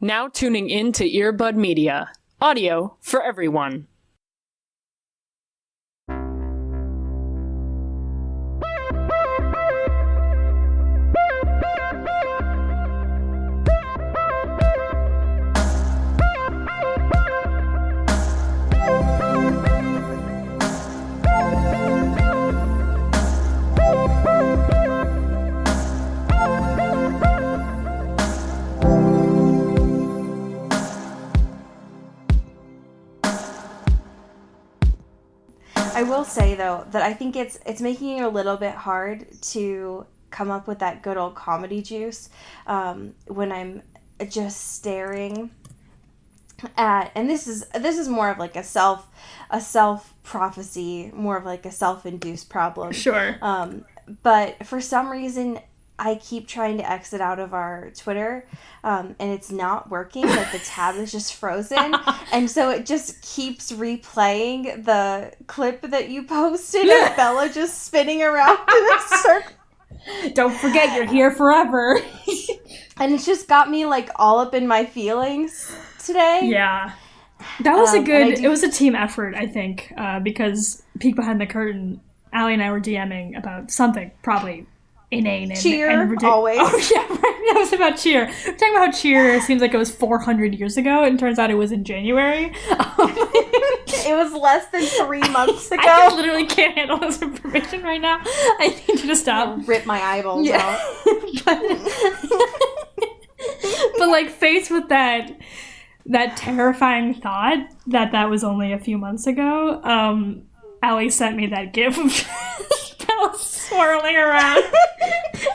Now tuning in to Earbud Media. Audio for everyone. I will say, though, that I think it's making it a little bit hard to come up with that good old comedy juice when I'm just staring at, and this is more of like a self prophecy, more of like a self-induced problem. Sure. But for some reason, I keep trying to exit out of our Twitter, and it's not working. Like, the tab is just frozen. And so it just keeps replaying the clip that you posted of Bella just spinning around in a circle. Don't forget, you're here forever. And it's just got me, like, all up in my feelings today. Yeah. That was it was a team effort, I think, because peek behind the curtain, Allie and I were DMing about something, probably inane and ridiculous. Always. Oh, yeah, right. That was about Cheer. We're talking about how Cheer seems like it was 400 years ago, and turns out it was in January. It was less than 3 months ago. I literally can't handle this information right now. I need you to stop. Rip my eyeballs out. But like, faced with that terrifying thought that was only a few months ago, Allie sent me that gif of Bella swirling around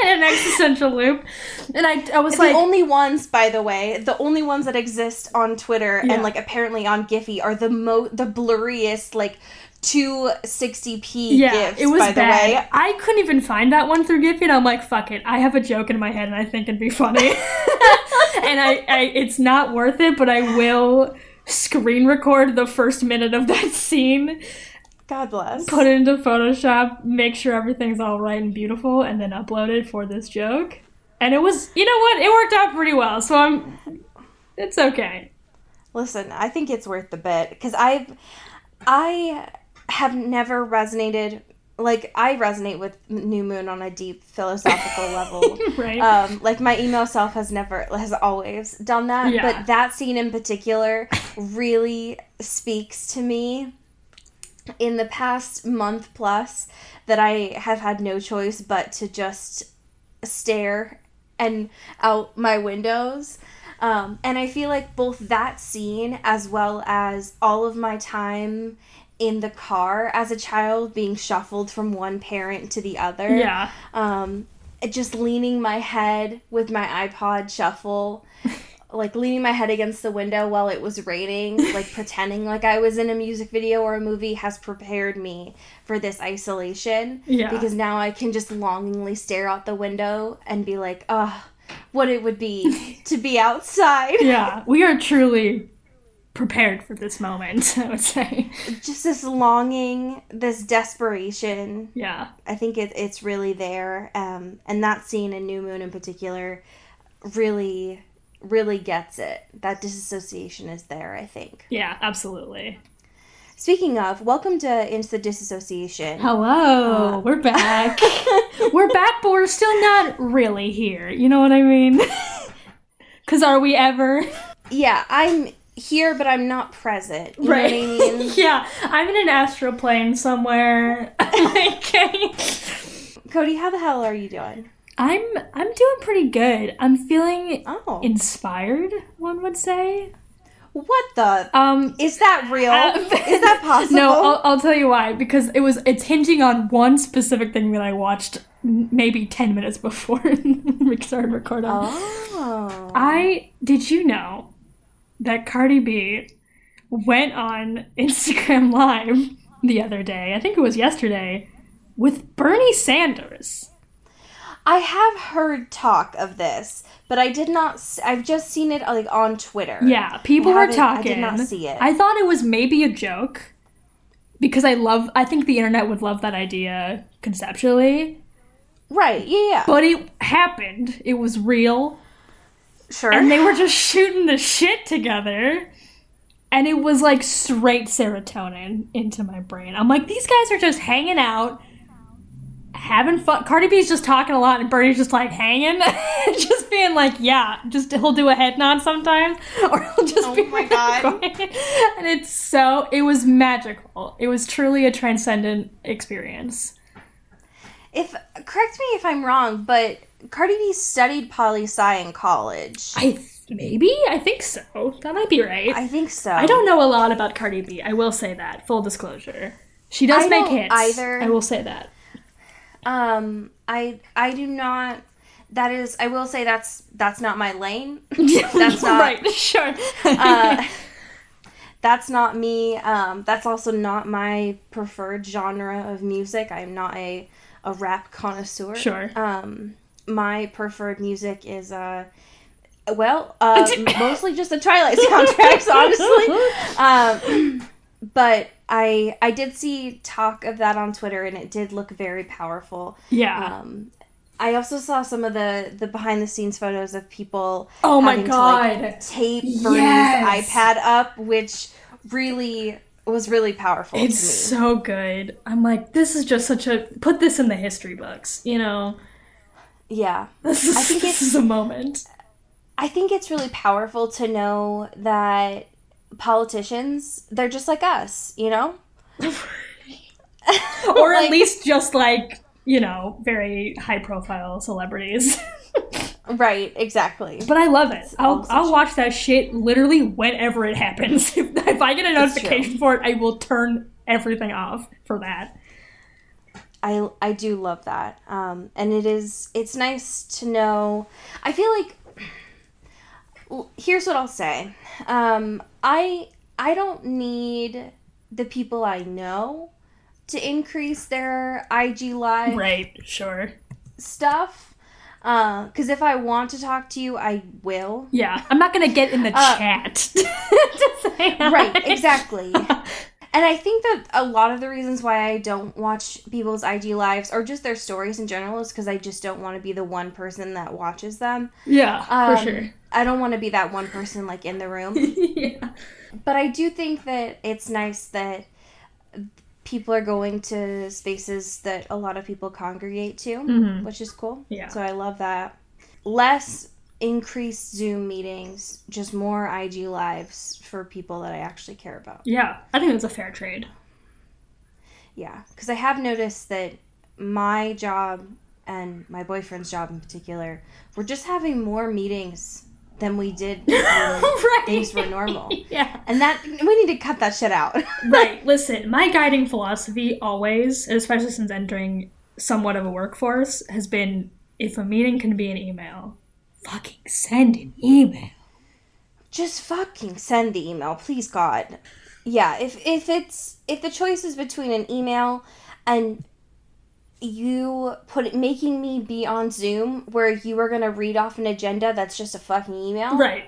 in an existential loop. And I was like... The only ones, by the way, that exist on Twitter and, like, apparently on Giphy are the blurriest, like, 260p gifs, it was by bad. the way. I couldn't even find that one through Giphy, and I'm like, fuck it. I have a joke in my head, and I think it'd be funny. And I it's not worth it, but I will screen record the first minute of that scene. God bless. Put it into Photoshop, make sure everything's all right and beautiful, and then upload it for this joke. And it was, you know what? It worked out pretty well, so it's okay. Listen, I think it's worth the bit, because I have never resonated, like, I resonate with New Moon on a deep philosophical level. Right. Like, my emo self has always done that, but that scene in particular really speaks to me. In the past month plus, that I have had no choice but to just stare and out my windows. And I feel like both that scene as well as all of my time in the car as a child being shuffled from one parent to the other. Yeah. Just leaning my head with my iPod shuffle, like leaning my head against the window while it was raining, like pretending like I was in a music video or a movie, has prepared me for this isolation. Yeah. Because now I can just longingly stare out the window and be like, what it would be to be outside. Yeah, we are truly prepared for this moment, I would say. Just this longing, this desperation. Yeah. I think it's really there. And that scene in New Moon in particular really gets it. That disassociation is there, I think. Yeah, absolutely. Speaking of, welcome to Into the Disassociation. Hello, we're back. We're back, but we're still not really here. You know what I mean? Because are we ever? Yeah, I'm here, but I'm not present. You right. know what I mean? Yeah, I'm in an astral plane somewhere. Cody, how the hell are you doing? I'm doing pretty good. I'm feeling inspired, one would say. What the? Is that real? Is that possible? No, I'll tell you why. Because it's hinging on one specific thing that I watched maybe 10 minutes before we started recording. Oh. Did you know that Cardi B went on Instagram Live the other day, I think it was yesterday, with Bernie Sanders? I have heard talk of this, but I did not. I've just seen it like on Twitter. Yeah, people were talking. I did not see it. I thought it was maybe a joke because I think the internet would love that idea conceptually. Right. Yeah. But it happened. It was real. Sure. And they were just shooting the shit together. And it was like straight serotonin into my brain. I'm like, these guys are just hanging out, having fun. Cardi B's just talking a lot and Bernie's just like hanging. Just being like, yeah, just he'll do a head nod sometimes. Or he'll just be my God. quiet. And it was magical. It was truly a transcendent experience. Correct me if I'm wrong, but Cardi B studied poli-sci in college. I think so. That might be right. I think so. I don't know a lot about Cardi B. I will say that. Full disclosure. She does make hits. Either. I will say that. I do not. That is. I will say that's not my lane. That's not right. Sure. That's not me. That's also not my preferred genre of music. I'm not a rap connoisseur. Sure. My preferred music is mostly just the Twilight soundtracks, honestly. But I did see talk of that on Twitter, and it did look very powerful. Yeah. I also saw some of the behind the scenes photos of people having to tape Bernie's iPad up, which really was really powerful to me. It's so good. I'm like, this is just put this in the history books, you know? Yeah. This is a moment. I think it's really powerful to know that politicians, they're just like us, you know? Or at least just like, you know, very high profile celebrities. Right, exactly. But I love it. I'll watch that shit literally whenever it happens. If I get a notification for it, I will turn everything off for that. I do love that. And it's nice to know. I feel like, here's what I'll say. I don't need the people I know to increase their IG Live stuff. Because if I want to talk to you, I will. Yeah, I'm not going to get in the chat to say hi. Right, exactly. And I think that a lot of the reasons why I don't watch people's IG Lives or just their stories in general is because I just don't want to be the one person that watches them. Yeah, for sure. I don't want to be that one person, like, in the room. Yeah. But I do think that it's nice that people are going to spaces that a lot of people congregate to, which is cool. Yeah. So I love that. Less increased Zoom meetings, just more IG Lives for people that I actually care about. Yeah, I think that's a fair trade. Yeah, because I have noticed that my job and my boyfriend's job in particular, we're just having more meetings than we did when things were normal. Yeah. And that, we need to cut that shit out. Right. Listen, my guiding philosophy always, especially since entering somewhat of a workforce, has been, if a meeting can be an email, fucking send an email. Just fucking send the email, please God. Yeah, if the choice is between an email and you making me be on Zoom where you are gonna read off an agenda that's just a fucking email. Right.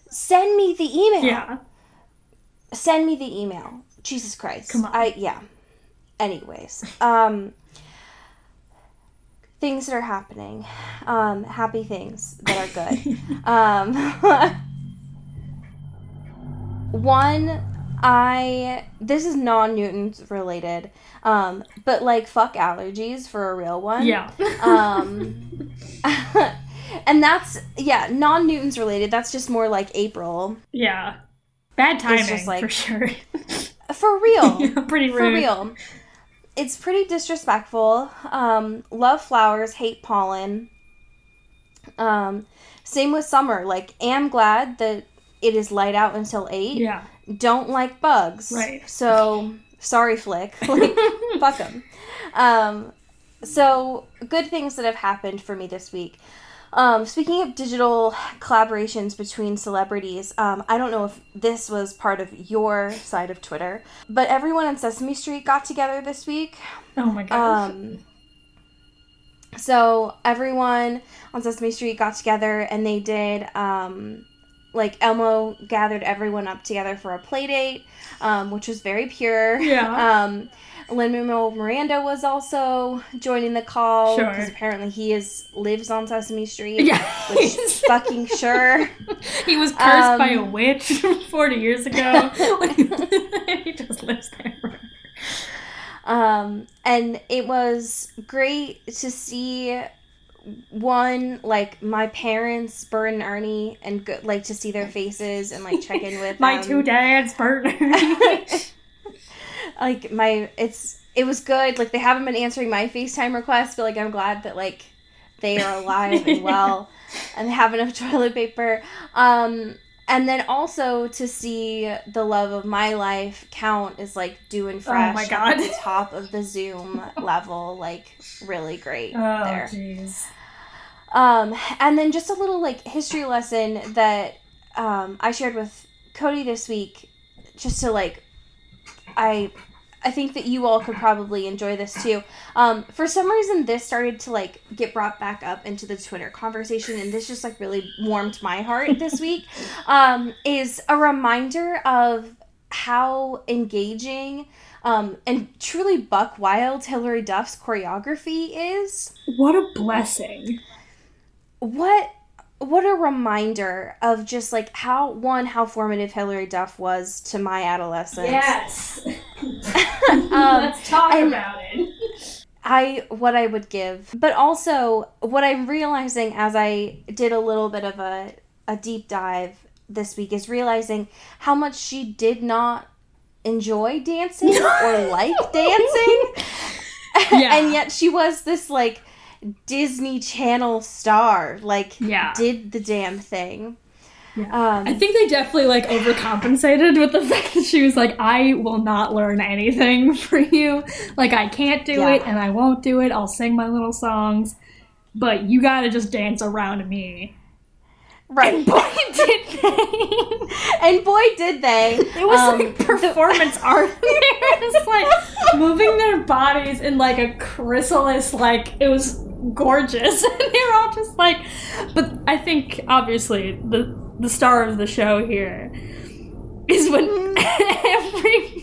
Send me the email. Yeah. Send me the email. Jesus Christ. Come on. Anyways. Things that are happening. Happy things that are good. One, this is non-Newtons related, but like fuck allergies for a real one. Yeah. And that's, non-Newtons related. That's just more like April. Yeah. Bad timing, just like, for sure. For real. Yeah, pretty rude. For real. It's pretty disrespectful. Love flowers, hate pollen. Same with summer. Like, am glad that it is light out until 8. Yeah. Don't like bugs. Right. So, sorry, Flick. Like, fuck them. So, good things that have happened for me this week. Speaking of digital collaborations between celebrities, I don't know if this was part of your side of Twitter, but everyone on Sesame Street got together this week. Oh my gosh. So everyone on Sesame Street got together and they did like Elmo gathered everyone up together for a play date, which was very pure. Yeah. Lin-Manuel Miranda was also joining the call Sure. because apparently he lives on Sesame Street. Yeah. Which fucking sure. He was cursed by a witch 40 years ago. He just lives there forever. And it was great to see one, like, my parents, Bert and Ernie, and like to see their faces and like check in with My them. two dads, Bert and Ernie. Like it was good. Like, they haven't been answering my FaceTime requests, but like I'm glad that like they are alive and well and have enough toilet paper. And then also to see the love of my life Count is like doing fresh Oh my God. at the top of the Zoom level, like really great there. Jeez. And then just a little like history lesson that I shared with Cody this week, just to like I think that you all could probably enjoy this too. For some reason, this started to like get brought back up into the Twitter conversation, and this just like really warmed my heart this week. Is a reminder of how engaging and truly buck wild Hilary Duff's choreography is. What a blessing. What a reminder of just like how formative Hilary Duff was to my adolescence. Yes. Let's talk about it. What I would give. But also what I'm realizing as I did a little bit of a deep dive this week is realizing how much she did not enjoy dancing or like dancing. Yeah. And yet she was this like Disney Channel star, like did the damn thing. Yeah. I think they definitely like overcompensated with the fact that she was like, I will not learn anything for you. Like, I can't do it and I won't do it. I'll sing my little songs, but you gotta just dance around me. Right. And boy, did they. And boy, did they. It was like performance art. They were just like moving their bodies in like a chrysalis, like it was gorgeous. And they were all just like, but I think obviously the star of the show here is when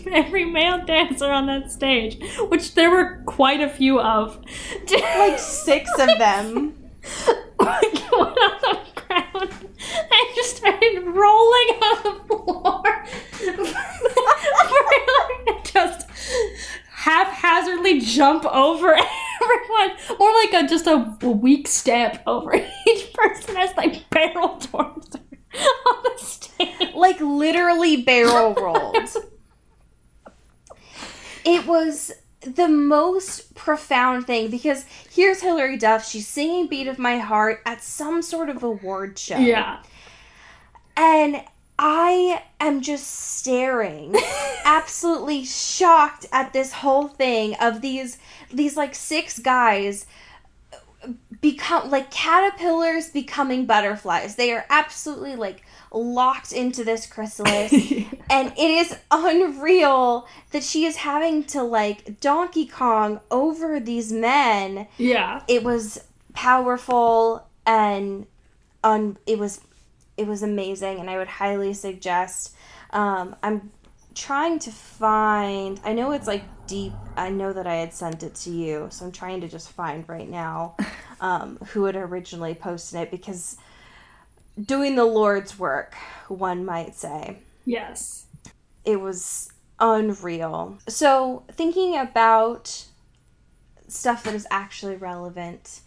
every male dancer on that stage, which there were quite a few of, like 6 of them, like went on the ground and just started rolling on the floor. Just haphazardly jump over everyone, or like just a weak step over each person as they barrel towards her on the stage. Like literally barrel rolled. It was the most profound thing because here's Hilary Duff. She's singing Beat of My Heart at some sort of award show. Yeah. And I am just staring, absolutely shocked at this whole thing of these like 6 guys become like caterpillars becoming butterflies. They are absolutely like locked into this chrysalis. And it is unreal that she is having to like Donkey Kong over these men. Yeah. It was powerful and it was amazing, and I would highly suggest. I'm trying to find, I know it's like deep, I know that I had sent it to you, so I'm trying to just find right now who had originally posted it, because doing the Lord's work, one might say. Yes. It was unreal. So thinking about stuff that is actually relevant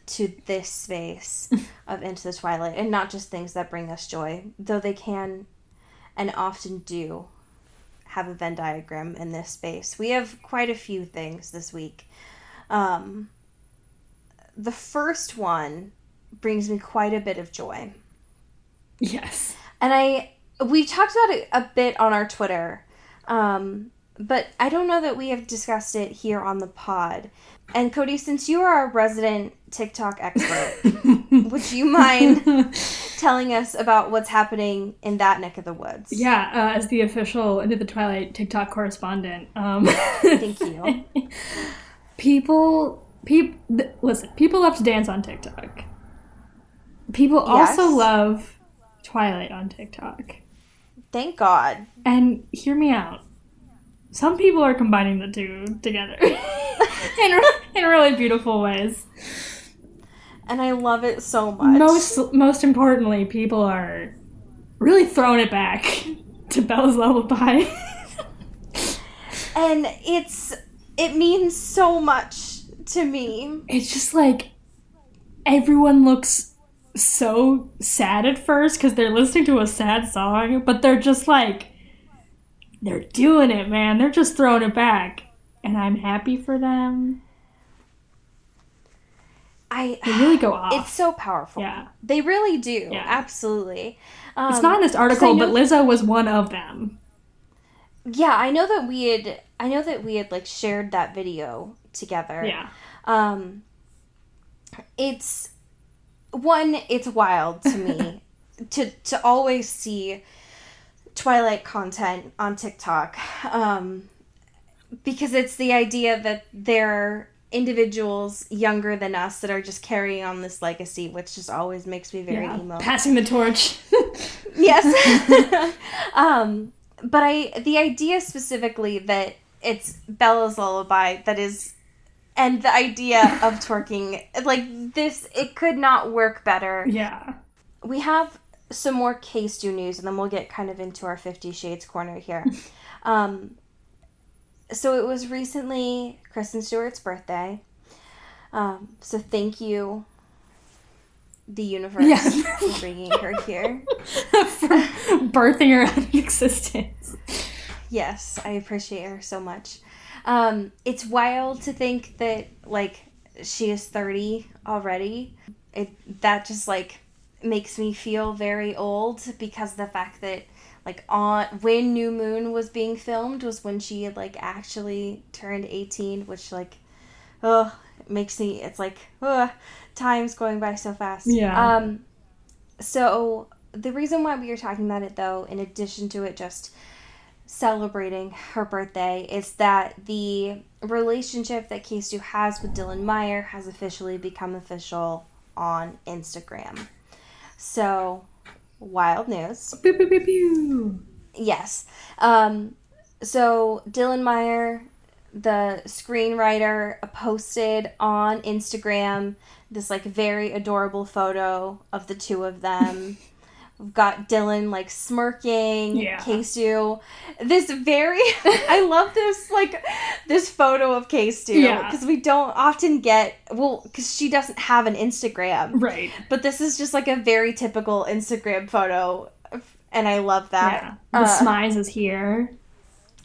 to this space of Into the Twilight, and not just things that bring us joy, though they can and often do have a Venn diagram in this space. We have quite a few things this week. The first one brings me quite a bit of joy. Yes. And we've talked about it a bit on our Twitter, but I don't know that we have discussed it here on the pod. And Cody, since you are our resident TikTok expert, would you mind telling us about what's happening in that neck of the woods? Yeah, as the official Into the Twilight TikTok correspondent. Thank you. Listen, people love to dance on TikTok. People also love Twilight on TikTok. Thank God. And hear me out. Some people are combining the two together in really beautiful ways. And I love it so much. Most importantly, people are really throwing it back to Bella's Lullaby. And it means so much to me. It's just like everyone looks so sad at first because they're listening to a sad song, but they're just like, they're doing it, man. They're just throwing it back. And I'm happy for them. They really go off. It's so powerful. Yeah. They really do. Yeah. Absolutely. It's not in this article, but Lizzo was one of them. Yeah, I know that we had like shared that video together. Yeah. It's wild to me to always see Twilight content on TikTok. Because it's the idea that they're individuals younger than us that are just carrying on this legacy, which just always makes me very emo. Passing the torch. Yes. But the idea specifically that it's Bella's Lullaby that is, and the idea of twerking, like this, it could not work better. Yeah. We have some more Case Do news, and then we'll get kind of into our 50 Shades corner here. So it was recently Kristen Stewart's birthday. So thank you, the universe, for bringing her here. For birthing her out of existence. Yes, I appreciate her so much. It's wild to think that, like, she is 30 already. That just, like, makes me feel very old because the fact that, like, when New Moon was being filmed was when she had, like, actually turned 18, which, like, it makes me, it's like, time's going by so fast. Yeah. So the reason why we are talking about it, though, in addition to it just celebrating her birthday, is that the relationship that Case2 has with Dylan Meyer has officially become official on Instagram. So, wild news. Pew, pew, pew, pew. Yes. So Dylan Meyer, the screenwriter, posted on Instagram this, like, very adorable photo of the two of them. We've got Dylan, like, smirking. Yeah. Case2. This very... I love this, like, this photo of Case2. Yeah. Because we don't often get... Well, because she doesn't have an Instagram. Right. But this is just, like, a very typical Instagram photo. And I love that. Yeah. The smize is here.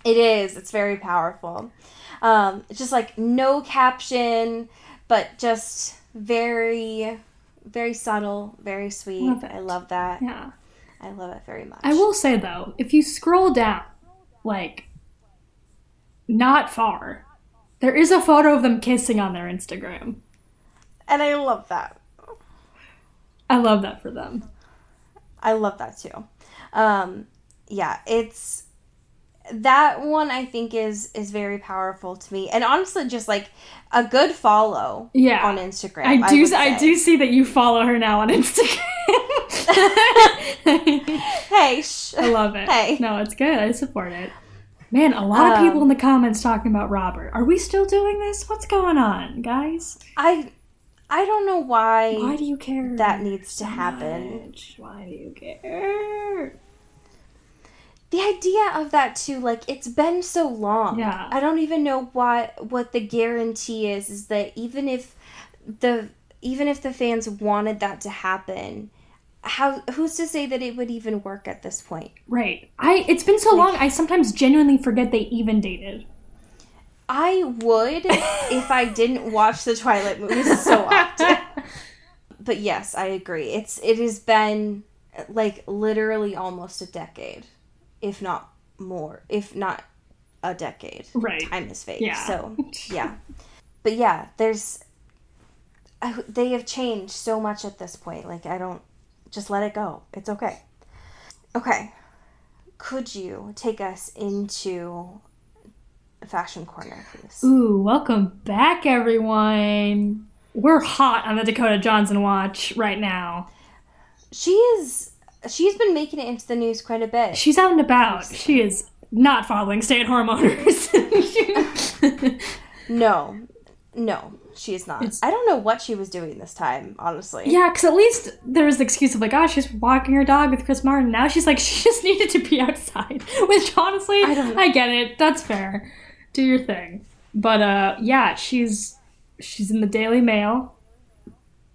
It is. It's very powerful. It's just, like, no caption, but just very, very subtle, very sweet. I love that. Yeah. I love it very much. I will say, though, if you scroll down, like, not far, there is a photo of them kissing on their Instagram. And I love that. I love that for them. I love that, too. Yeah, it's... That one, I think, is very powerful to me. And honestly, just, like, a good follow on Instagram. I do see that you follow her now on Instagram. Hey, shh. I love it. Hey. No, it's good. I support it. Man, a lot of people in the comments talking about Robert. Are we still doing this? What's going on, guys? I don't know why. Why do you care? That needs to happen. Much? Why do you care? The idea of that, too, like, it's been so long. Yeah. I don't even know what the guarantee is that even if the fans wanted that to happen, who's to say that it would even work at this point? Right. It's been so long, I sometimes genuinely forget they even dated. I would if I didn't watch the Twilight movies so often. But yes, I agree. It has been, like, literally almost a decade. If not more, if not a decade. Right. Time is fake. Yeah. So, yeah. But yeah, they have changed so much at this point. Like, just let it go. It's okay. Okay. Could you take us into Fashion Corner, please? Ooh, welcome back, everyone. We're hot on the Dakota Johnson watch right now. She is she's been making it into the news quite a bit. She's out and about. She is not following stay-at-home orders. No, she is not. I don't know what she was doing this time, honestly. Yeah, because at least there was the excuse of like, oh, she's walking her dog with Chris Martin. Now she's like, she just needed to be outside. Which, honestly, I get it. That's fair. Do your thing. But, yeah, she's in the Daily Mail,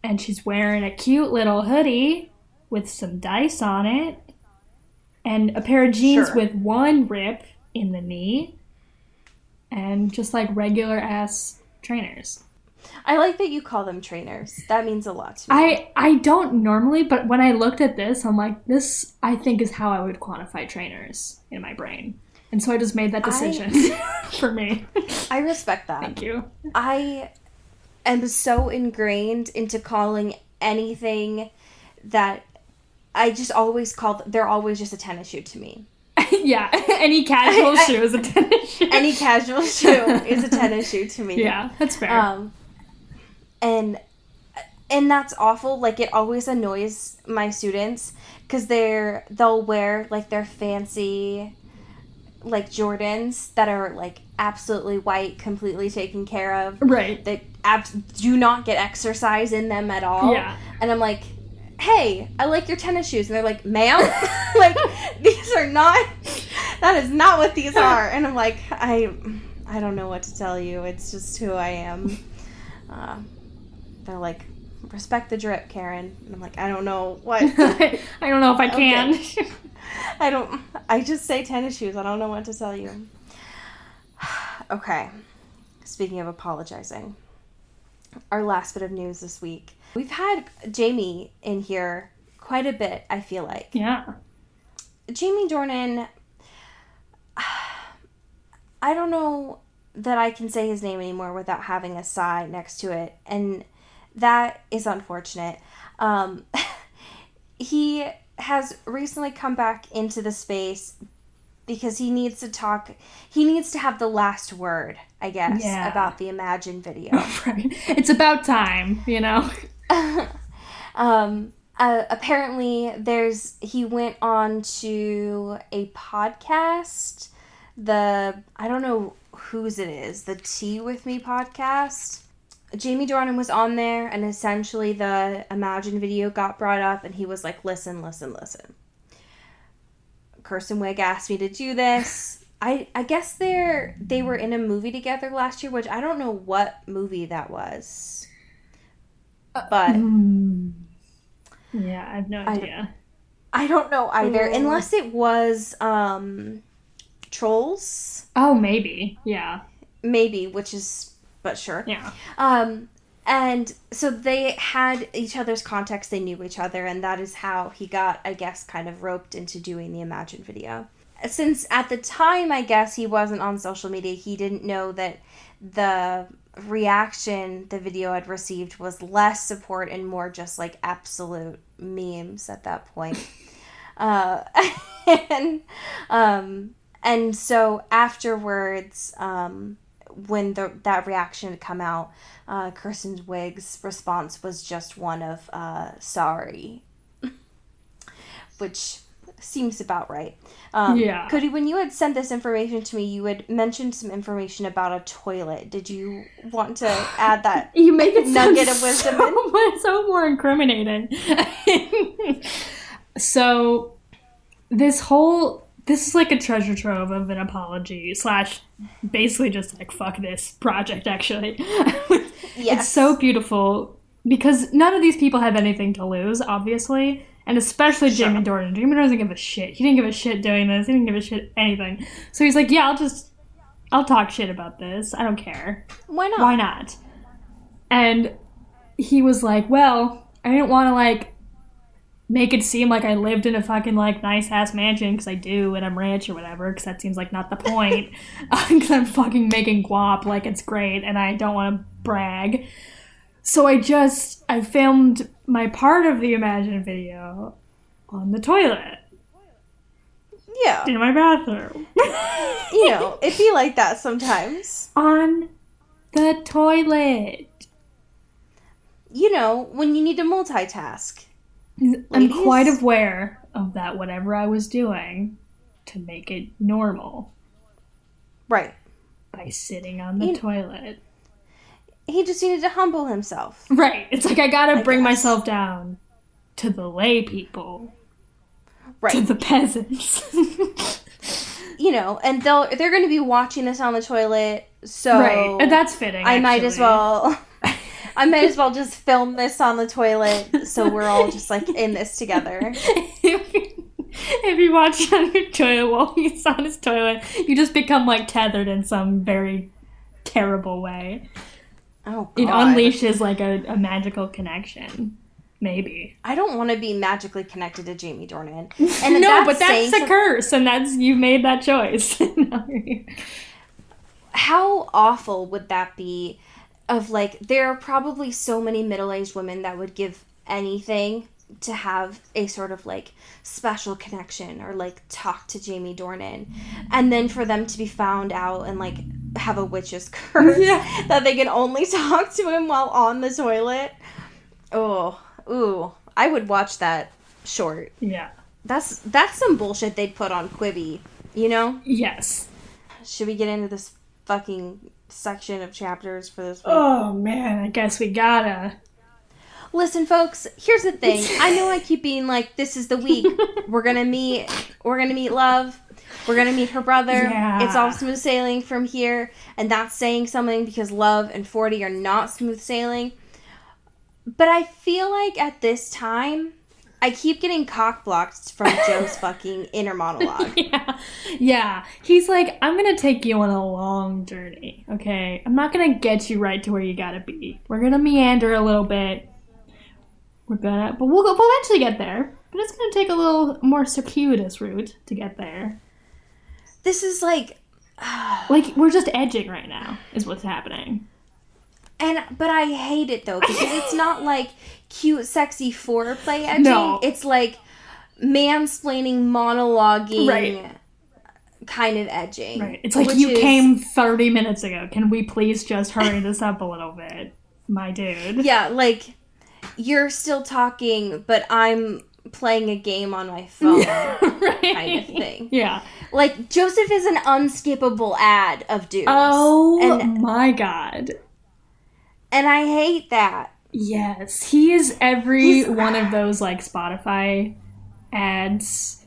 and she's wearing a cute little hoodie with some dice on it, and a pair of jeans with one rip in the knee, and just like regular ass trainers. I like that you call them trainers. That means a lot to me. I don't normally, but when I looked at this, I'm like, this I think is how I would quantify trainers in my brain. And so I just made that decision for me. I respect that. Thank you. I am so ingrained into calling anything that I just always call, they're always just a tennis shoe to me. Yeah, any casual shoe is a tennis shoe. Any casual shoe is a tennis shoe to me. Yeah, that's fair. And that's awful. Like, it always annoys my students because they'll wear like their fancy like Jordans that are like absolutely white, completely taken care of. Right. They do not get exercise in them at all. Yeah. And I'm like, hey, I like your tennis shoes. And they're like, ma'am? Like, these are not, that is not what these are. And I'm like, I don't know what to tell you. It's just who I am. They're like, respect the drip, Karen. And I'm like, I don't know what. I don't know if I can. Okay. I just say tennis shoes. I don't know what to tell you. Okay. Speaking of apologizing, our last bit of news this week. We've had Jamie in here quite a bit, I feel like. Yeah. Jamie Dornan, I don't know that I can say his name anymore without having a sigh next to it, and that is unfortunate. He has recently come back into the space because he needs to have the last word, I guess, about the Imagine video. Right. It's about time, you know? Apparently he went on to a podcast, I don't know whose it is, the Tea With Me podcast. Jamie Dornan was on there, and essentially the Imagine video got brought up, and he was like, listen. Kirsten Wiig asked me to do this. I guess they were in a movie together last year, which I don't know what movie that was. But yeah, I have no idea. I don't know either, unless it was Trolls. Oh, maybe. Yeah. Maybe, but sure. Yeah. And so they had each other's contacts, they knew each other, and that is how he got, I guess, kind of roped into doing the Imagine video. Since at the time, I guess, he wasn't on social media, he didn't know that the reaction the video had received was less support and more just, like, absolute memes at that point. And so afterwards, when that reaction had come out, Kirsten Wiig's response was just one of sorry, which seems about right. Yeah. Cody, when you had sent this information to me, you had mentioned some information about a toilet. Did you want to add that? You make it nugget of wisdom so more incriminating. So this is like a treasure trove of an apology / basically just like fuck this project, actually. Yes. It's so beautiful because none of these people have anything to lose, obviously, and especially Jamie Dornan. Jamie Dornan doesn't give a shit. He didn't give a shit doing this. He didn't give a shit anything. So he's like, yeah, I'll talk shit about this. I don't care. Why not? And he was like, well, I didn't want to like make it seem like I lived in a fucking, like, nice-ass mansion, because I do, and I'm rich or whatever, because that seems like not the point, because I'm fucking making guap like it's great, and I don't want to brag. So I filmed my part of the Imagine video on the toilet. Yeah. In my bathroom. You know, it'd be like that sometimes. On the toilet. You know, when you need to multitask. I'm quite aware of that whatever I was doing to make it normal. Right. By sitting on the toilet. He just needed to humble himself. Right. It's like I gotta bring myself down to the lay people. Right. To the peasants. You know, and they're going to be watching this on the toilet, so... Right. And that's fitting, I might as well just film this on the toilet, so we're all just, like, in this together. If you watch it on your toilet while he's on his toilet, you just become, like, tethered in some very terrible way. Oh, God. It unleashes, like, a magical connection. Maybe. I don't want to be magically connected to Jamie Dornan. And no, but that's a curse, and you made that choice. How awful would that be? Of, like, there are probably so many middle-aged women that would give anything to have a sort of, like, special connection or, like, talk to Jamie Dornan. And then for them to be found out and, like, have a witch's curse that they can only talk to him while on the toilet. Ooh, I would watch that short. Yeah. That's some bullshit they'd put on Quibi, you know? Yes. Should we get into this fucking section of chapters for this week? Oh, man, I guess we gotta. Listen, folks, here's the thing. I know I keep being like, this is the week. We're gonna meet Love. We're gonna meet her brother. Yeah. It's all smooth sailing from here. And that's saying something because Love and 40 are not smooth sailing. But I feel like at this time, I keep getting cock-blocked from Joe's fucking inner monologue. Yeah. He's like, I'm going to take you on a long journey, okay? I'm not going to get you right to where you got to be. We're going to meander a little bit. But we'll eventually get there. But it's going to take a little more circuitous route to get there. This is like... like, we're just edging right now, is what's happening. But I hate it, though, because it's not, like, cute, sexy foreplay edging. No. It's, like, mansplaining, monologuing kind of edging. Right. It's like, you came 30 minutes ago. Can we please just hurry this up a little bit, my dude? Yeah, like, you're still talking, but I'm playing a game on my phone right. kind of thing. Yeah. Like, Joseph is an unskippable ad of dudes. Oh, my God. And I hate that. Yes. He is every one of those, like, Spotify ads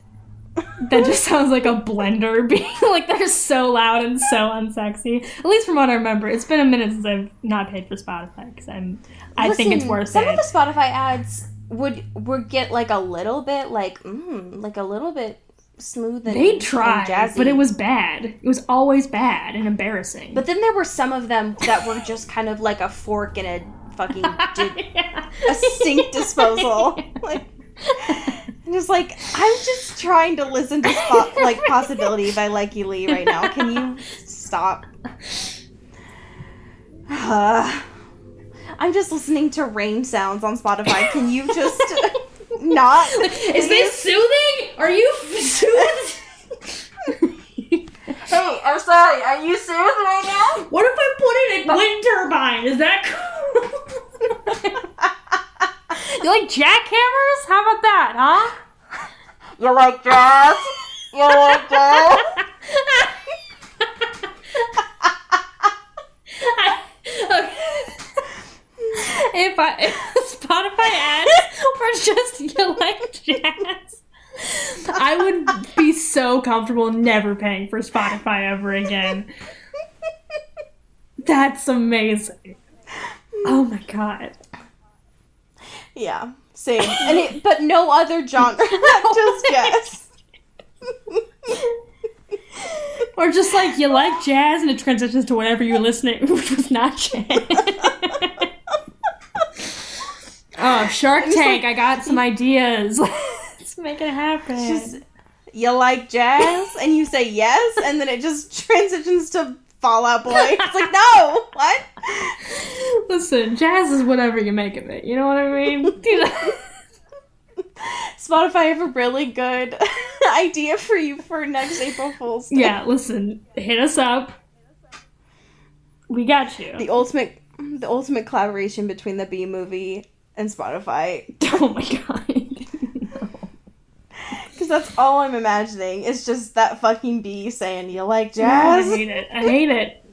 that just sounds like a blender being, like, they're so loud and so unsexy. At least from what I remember. It's been a minute since I've not paid for Spotify, because I think it's worth some it. of the Spotify ads would get, like, a little bit, like a little bit smooth and they tried, and jazzy. But it was bad. It was always bad and embarrassing. But then there were some of them that were just kind of like a fork in a fucking a sink disposal. Like, and it's like, I'm just trying to listen to like Possibility by Likey Lee right now. Can you stop? I'm just listening to rain sounds on Spotify. Can you just not? Is this soothing? Are you soothed? Hey, I'm sorry. Are you soothed right now? What if I put in a wind turbine? Is that cool? You like jackhammers? How about that, huh? You like jazz? You like jazz? If Spotify ads were just you like jazz, I would be so comfortable never paying for Spotify ever again. That's amazing. Oh my God. Yeah, same. But no other genre, just jazz. Or just like, you like jazz and it transitions to whatever you're listening, which was not jazz. Oh, Shark Tank, I got some ideas. Let's make it happen. Just, you like jazz? And you say yes, and then it just transitions to Fall Out Boy. It's like, no, what? Listen, jazz is whatever you make of it. You know what I mean? Spotify have a really good idea for you for next April Fool's Day. Yeah, listen, hit us up. We got you. The ultimate collaboration between the B Movie and Spotify. Oh my God. No. that's all I'm imagining. It's just that fucking bee saying, "You like jazz?" I hate it.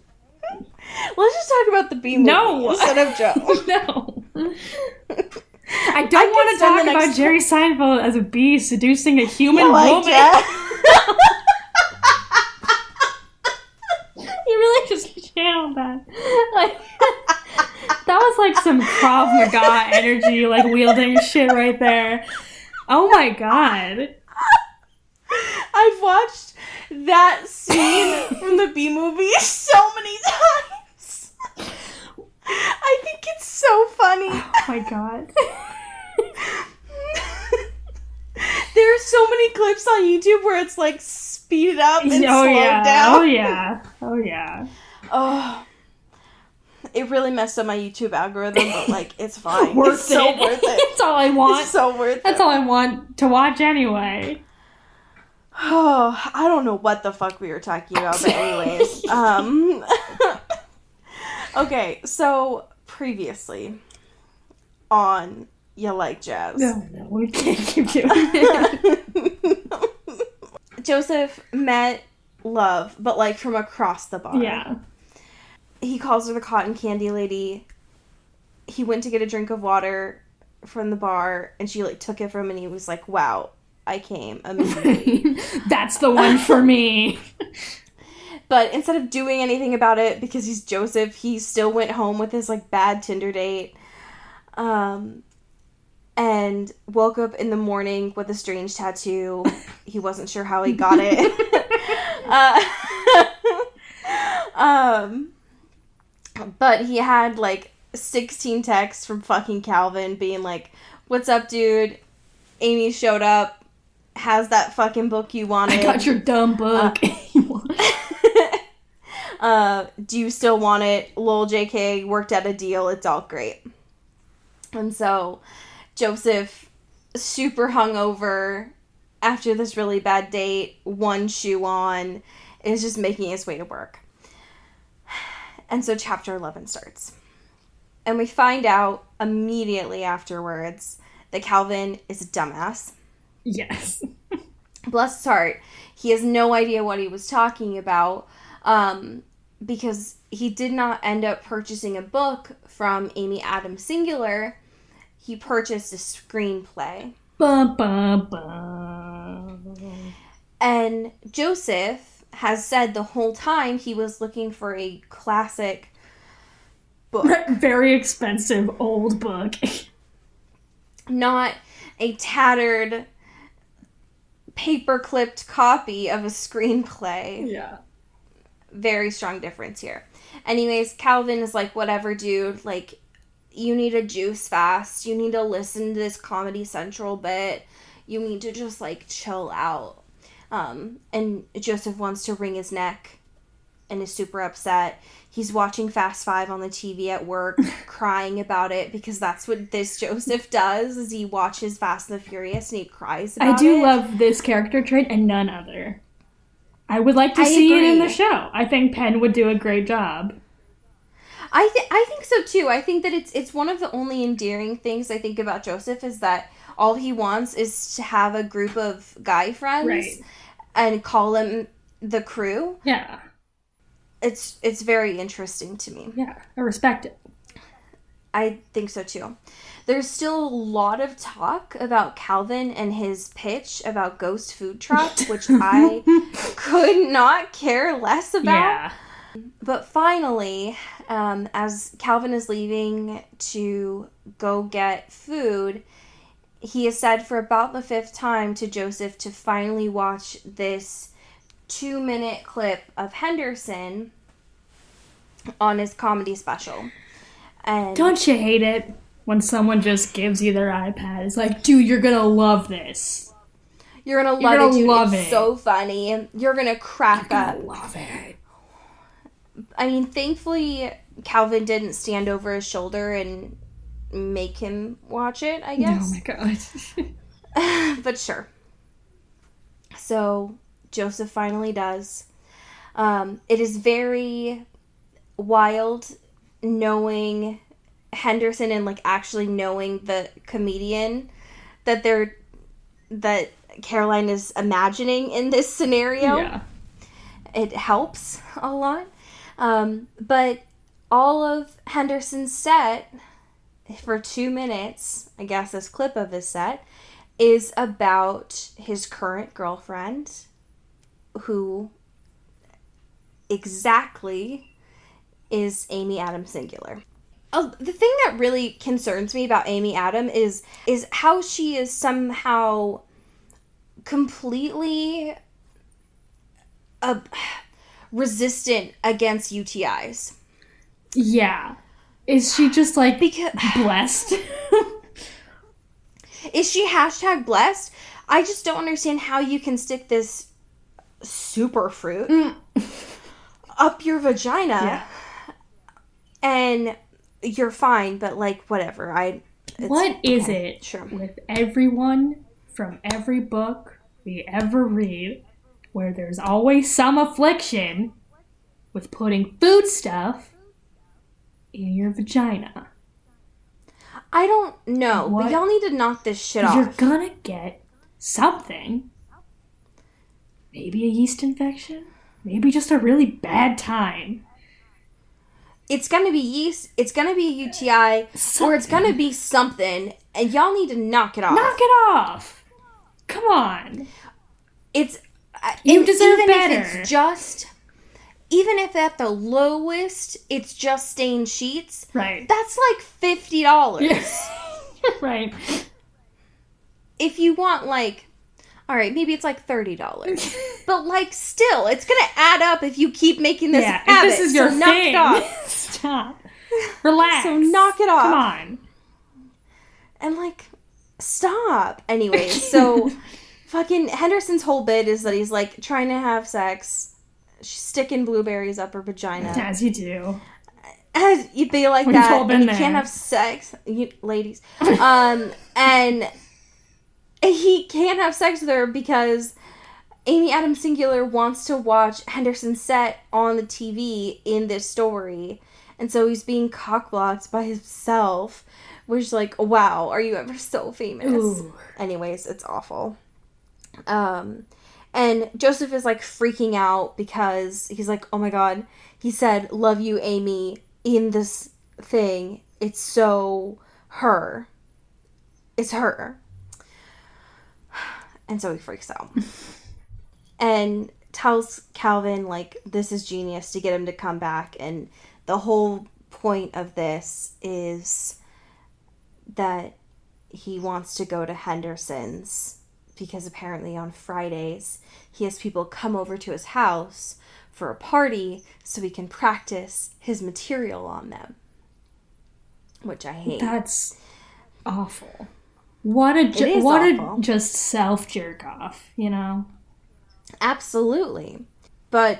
Let's just talk about the bee movie instead of Joe. No. I don't want to talk about Jerry Seinfeld as a bee seducing a human woman. You really just channeled that. Like, that was like some Krav Maga energy, like wielding shit right there. Oh my god. I've watched that scene from the Bee Movie so many times. I think it's so funny. Oh my god. There's so many clips on YouTube where it's like speeded up and slowed down. Oh yeah. Oh yeah. Oh. It really messed up my YouTube algorithm, but like it's fine. Worth so worth it. It's all I want. It's so worth it. That's all I want to watch anyway. Oh, I don't know what the fuck we were talking about, but anyways. Okay, so previously on You Like Jazz. No, we can't keep doing it. Joseph met Love, but like from across the bar. Yeah. He calls her the cotton candy lady. He went to get a drink of water from the bar, and she like took it from him, and he was like, wow, I came immediately. That's the one for me. But instead of doing anything about it, because he's Joseph, he still went home with his like bad Tinder date. And woke up in the morning with a strange tattoo. He wasn't sure how he got it. But he had like 16 texts from fucking Calvin being like, what's up, dude? Amy showed up. Has that fucking book you wanted. I got your dumb book. Do you still want it? Lol, JK, worked out a deal. It's all great. And so Joseph, super hungover after this really bad date, one shoe on, is just making his way to work. And so chapter 11 starts. And we find out immediately afterwards that Calvin is a dumbass. Yes. Bless his heart. He has no idea what he was talking about because he did not end up purchasing a book from Amy Adams Singular. He purchased a screenplay. Bum, bum, bum. And Joseph has said the whole time he was looking for a classic book. Very expensive old book. Not a tattered, paper-clipped copy of a screenplay. Yeah. Very strong difference here. Anyways, Calvin is like, whatever, dude. Like, you need to juice fast. You need to listen to this Comedy Central bit. You need to just, like, chill out. And Joseph wants to wring his neck and is super upset. He's watching Fast Five on the TV at work, crying about it, because that's what this Joseph does, is he watches Fast and the Furious and he cries about it. I do love this character trait and none other. I would like to see it in the show. I think Penn would do a great job. I think so too. I think that it's one of the only endearing things I think about Joseph is that all he wants is to have a group of guy friends and call them the crew. Yeah. It's very interesting to me. Yeah, I respect it. I think so too. There's still a lot of talk about Calvin and his pitch about Ghost Food Truck, which I could not care less about. Yeah. But finally, as Calvin is leaving to go get food, he has said for about the 5th time to Joseph to finally watch this 2-minute clip of Henderson on his comedy special. And don't you hate it when someone just gives you their iPad? It's like, dude, you're gonna love this. You're gonna love it, dude. It's so funny. You're gonna crack up. You're gonna love it. I mean, thankfully, Calvin didn't stand over his shoulder and make him watch it, I guess. Oh my god. But sure. So, Joseph finally does. It is very wild knowing Henderson and, like, actually knowing the comedian that Caroline is imagining in this scenario. Yeah. It helps a lot. But all of Henderson's set for 2 minutes, I guess this clip of his set, is about his current girlfriend, who exactly is Amy Adams singular. The thing that really concerns me about Amy Adams is how she is somehow completely resistant against UTIs. Yeah. Is she just like blessed? Is she #blessed? I just don't understand how you can stick this super fruit up your vagina and you're fine, but like whatever. What is it with everyone from every book we ever read where there's always some affliction with putting food stuff in your vagina? I don't know, but y'all need to knock this shit off. You're gonna get something. Maybe a yeast infection? Maybe just a really bad time. It's gonna be yeast, it's gonna be a UTI, or it's gonna be something, and y'all need to knock it off. Knock it off! Come on. You deserve better. If it's just... Even if at the lowest, it's just stained sheets. Right. That's like $50. Yeah. Right. If you want like, all right, maybe it's like $30. But like still, it's going to add up if you keep making this habit. If this is your knock thing. it off. Stop. Relax. So knock it off. Come on. And like, stop. Anyways, so fucking Henderson's whole bit is that he's like trying to have sex. She's sticking blueberries up her vagina. As you do. As you'd be like We've that, all been and he there. can't have sex, ladies. And he can't have sex with her because Amy Adams singular wants to watch Henderson's set on the TV in this story, and so he's being cockblocked by himself. Which is like, wow, are you ever so famous? Ooh. Anyways, it's awful. And Joseph is like freaking out because he's like, oh my god, he said, love you, Amy, in this thing. It's so her. It's her. And so he freaks out. And tells Calvin, like, this is genius to get him to come back. And the whole point of this is that he wants to go to Henderson's because apparently on Fridays he has people come over to his house for a party so he can practice his material on them. Which I hate. That's awful. What a just self jerk off, you know? Absolutely. But,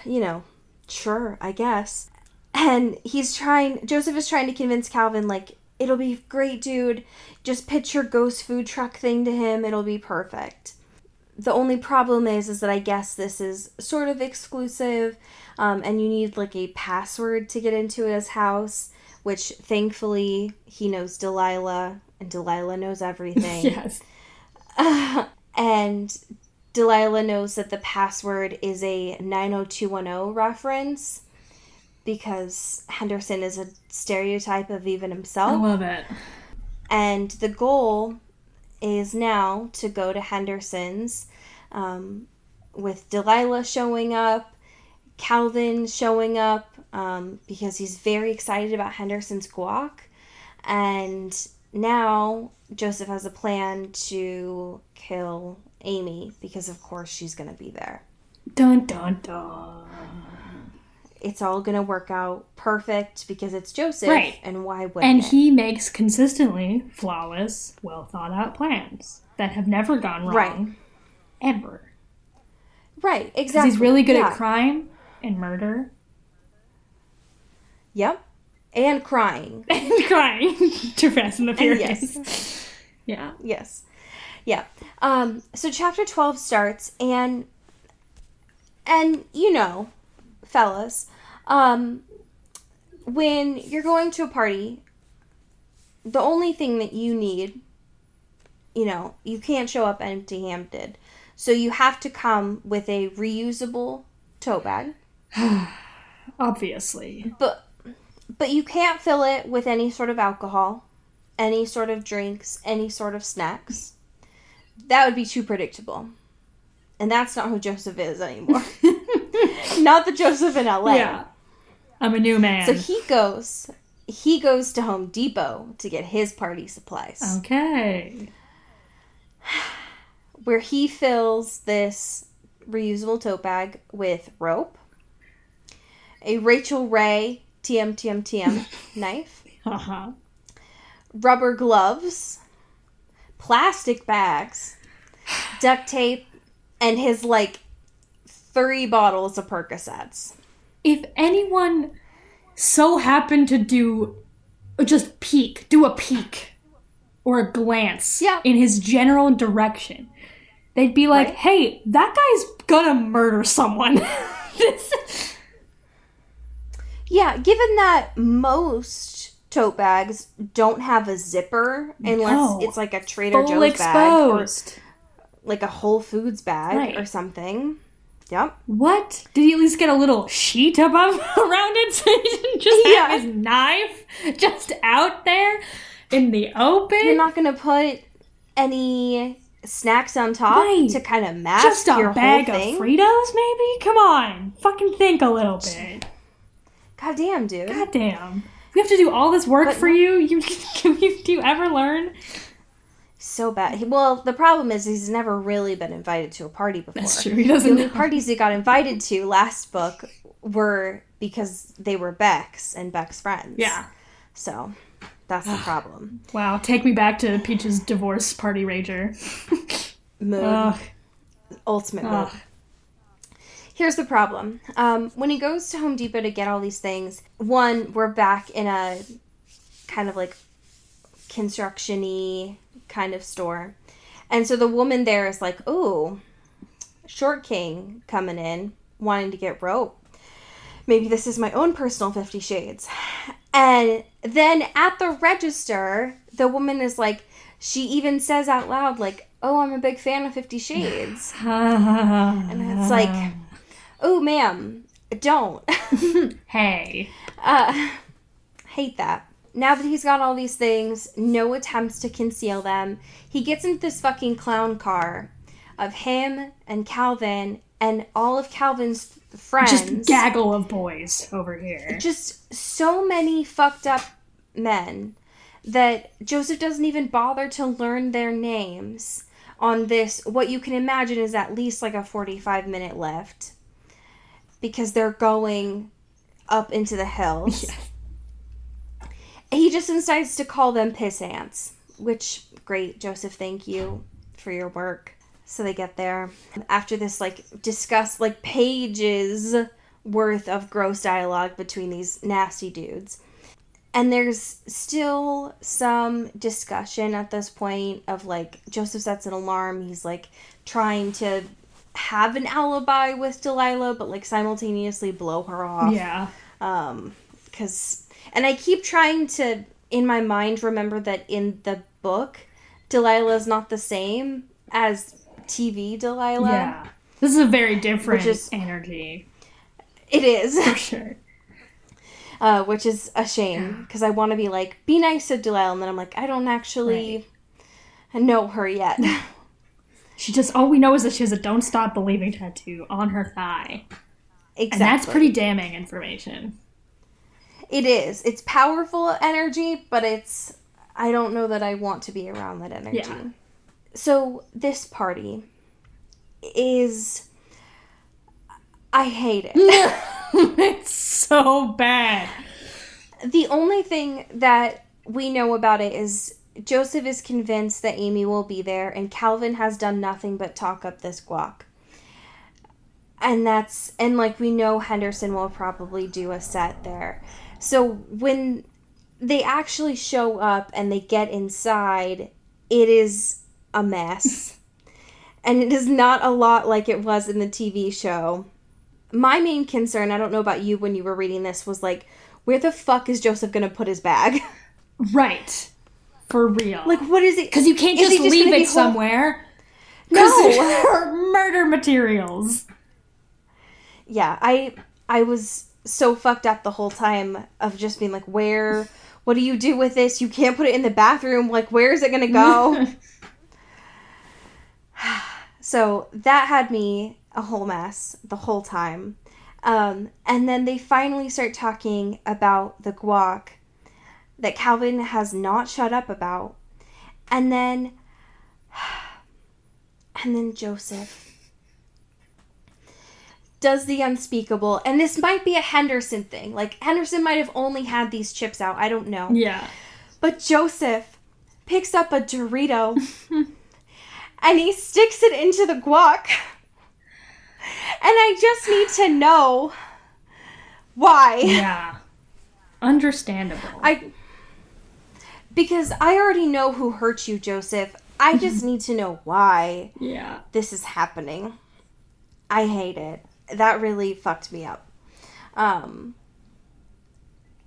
you know, sure, I guess. And Joseph is trying to convince Calvin, like, it'll be great, dude. Just pitch your ghost food truck thing to him. It'll be perfect. The only problem is that I guess this is sort of exclusive, and you need, like, a password to get into his house, which, thankfully, he knows Delilah, and Delilah knows everything. Yes. And Delilah knows that the password is a 90210 reference, because Henderson is a stereotype of even himself. I love it. And the goal is now to go to Henderson's with Delilah showing up, Calvin showing up, because he's very excited about Henderson's guac. And now Joseph has a plan to kill Amy because, of course, she's going to be there. Dun, dun, dun. It's all going to work out perfect because it's Joseph. Right. And why wouldn't And it? he makes consistently flawless, well thought out plans that have never gone wrong. Right. Ever. Right, exactly. Because he's really good at crime and murder. Yep. And crying. And crying. Too Fast and the Furious. Yes. Yeah. Yes. Yeah. So chapter 12 starts, and you know, fellas, when you're going to a party, the only thing that you need you can't show up empty-handed. So you have to come with a reusable tote bag. Obviously. But you can't fill it with any sort of alcohol, any sort of drinks, any sort of snacks. That would be too predictable. And that's not who Joseph is anymore. Not the Joseph in LA. Yeah. I'm a new man. So he goes to Home Depot to get his party supplies. Okay. Where he fills this reusable tote bag with rope, a Rachel Ray TM knife, Uh-huh. rubber gloves, plastic bags, duct tape, and his, 3 bottles of Percocets. If anyone so happened to do a peek or a glance in his general direction, they'd be like, hey, that guy's gonna murder someone. Yeah, given that most tote bags don't have a zipper unless it's like a Trader Joe's exposed. Bag or like a Whole Foods bag or something. Yep. What? Did he at least get a little sheet above around it so he didn't just have his knife just out there in the open? You're not going to put any snacks on top to kind of mask just a your bag whole thing? of Fritos, maybe? Come on. Fucking think a little bit. God damn, dude. God damn. We have to do all this work for you? Do you ever learn? So bad. Well, the problem is he's never really been invited to a party before. That's true. He doesn't The only parties he got invited to last book were because they were Beck's and Beck's friends. Yeah. So that's the problem. Wow. Take me back to Peach's divorce party rager. Mood. Ultimate mood. Here's the problem. When he goes to Home Depot to get all these things, one, we're back in a kind of construction-y kind of store. And so the woman there is like, ooh, Short King coming in, wanting to get rope. Maybe this is my own personal 50 Shades. And then at the register, the woman is like, she even says out loud, oh, I'm a big fan of 50 Shades. And it's like, oh, ma'am, don't. Hey. Hate that. Now that he's got all these things, no attempts to conceal them, he gets into this fucking clown car of him and Calvin and all of Calvin's friends. Just gaggle of boys over here. Just so many fucked up men that Joseph doesn't even bother to learn their names on this, what you can imagine is at least a 45-minute lift. Because they're going up into the hills. Yeah. He just decides to call them piss ants, which, great, Joseph, thank you for your work. So they get there. After this, pages worth of gross dialogue between these nasty dudes. And there's still some discussion at this point of, Joseph sets an alarm. He's, trying to have an alibi with Delilah, but, simultaneously blow her off. Yeah. And I keep trying to, in my mind, remember that in the book, Delilah is not the same as TV Delilah. Yeah. This is a very different energy. It is. For sure. Which is a shame, because I want to be nice to Delilah, and then I'm I don't actually know her yet. All we know is that she has a Don't Stop Believing tattoo on her thigh. Exactly. And that's pretty damning information. It is. It's powerful energy, but I don't know that I want to be around that energy. Yeah. So this party is, I hate it. It's so bad. The only thing that we know about it is Joseph is convinced that Amy will be there, and Calvin has done nothing but talk up this guac. And we know Henderson will probably do a set there. So when they actually show up and they get inside, it is a mess. And it is not a lot like it was in the TV show. My main concern, I don't know about you when you were reading this, was where the fuck is Joseph going to put his bag? Right. For real. Like, what is it? Because you can't just leave it somewhere. No. Murder materials. Yeah, I was so fucked up the whole time of just being like, what do you do with this? You can't put it in the bathroom. Like, where is it going to go? So that had me a whole mess the whole time. And then they finally start talking about the guac that Calvin has not shut up about. And then Joseph does the unspeakable. And this might be a Henderson thing. Like, Henderson might have only had these chips out. I don't know. Yeah. But Joseph picks up a Dorito and he sticks it into the guac. And I just need to know why. Yeah. Understandable. Because I already know who hurt you, Joseph. I just need to know why this is happening. I hate it. That really fucked me up.